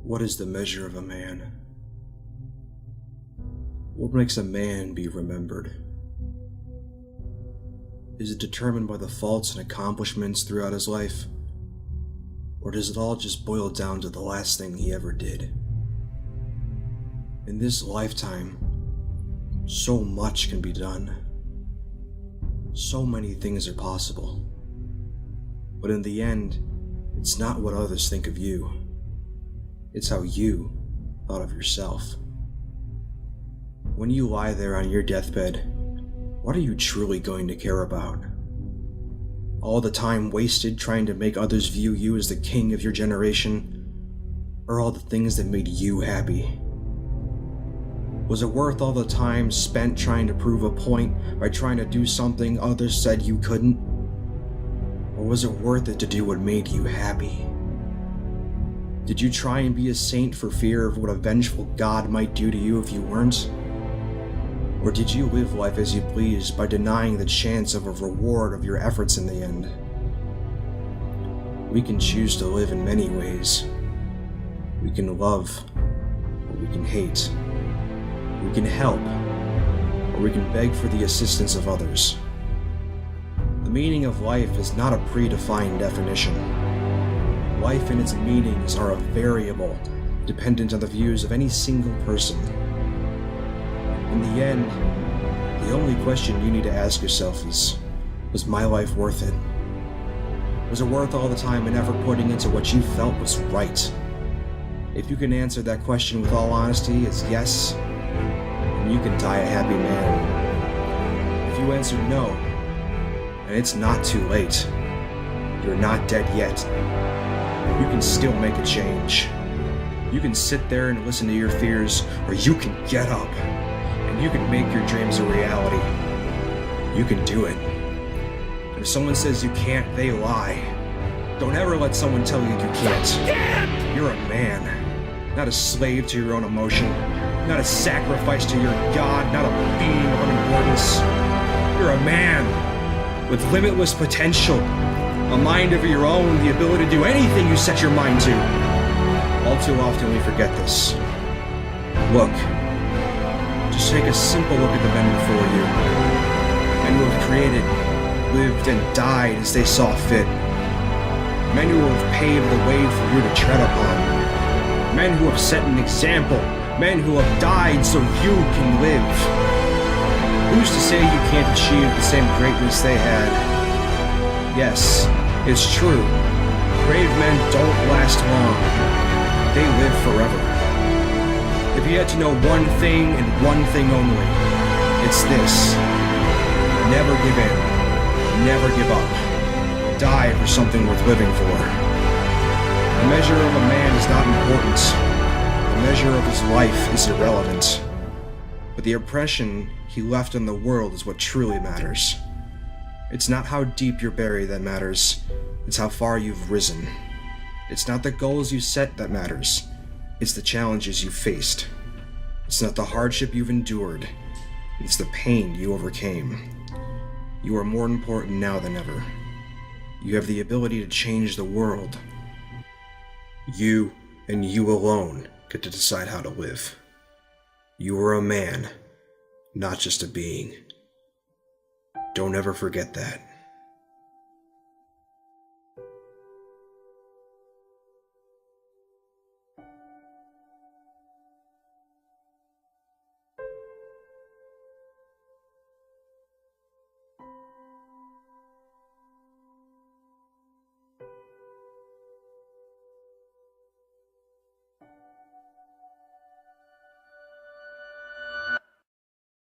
What is the measure of a man? What makes a man be remembered? Is it determined by the faults and accomplishments throughout his life? Or does it all just boil down to the last thing he ever did? In this lifetime, so much can be done. So many things are possible. But in the end, it's not what others think of you. It's how you thought of yourself. When you lie there on your deathbed, what are you truly going to care about? All the time wasted trying to make others view you as the king of your generation? Or all the things that made you happy? Was it worth all the time spent trying to prove a point by trying to do something others said you couldn't? Or was it worth it to do what made you happy? Did you try and be a saint for fear of what a vengeful God might do to you if you weren't? Or did you live life as you pleased by denying the chance of a reward of your efforts in the end? We can choose to live in many ways. We can love, or we can hate. We can help, or we can beg for the assistance of others. The meaning of life is not a predefined definition. Life and its meanings are a variable, dependent on the views of any single person. In the end, the only question you need to ask yourself is, was my life worth it? Was it worth all the time and effort putting into what you felt was right? If you can answer that question with all honesty as yes, then you can die a happy man. If you answer no, and it's not too late, you're not dead yet. You can still make a change. You can sit there and listen to your fears, or you can get up. You can make your dreams a reality. You can do it. And if someone says you can't, they lie. Don't ever let someone tell you you can't. You're a man, not a slave to your own emotion, not a sacrifice to your God, not a being of unimportance. You're a man with limitless potential, a mind of your own, the ability to do anything you set your mind to. All too often we forget this. Look. Just take a simple look at the men before you, men who have created, lived, and died as they saw fit. Men who have paved the way for you to tread upon. Men who have set an example. Men who have died so you can live. Who's to say you can't achieve the same greatness they had? Yes, it's true. Brave men don't last long. They live forever. If you had to know one thing and one thing only, it's this. Never give in. Never give up. Die for something worth living for. The measure of a man is not important. The measure of his life is irrelevant. But the impression he left on the world is what truly matters. It's not how deep you're buried that matters. It's how far you've risen. It's not the goals you set that matters. It's the challenges you faced. It's not the hardship you've endured. It's the pain you overcame. You are more important now than ever. You have the ability to change the world. You and you alone get to decide how to live. You are a man, not just a being. Don't ever forget that.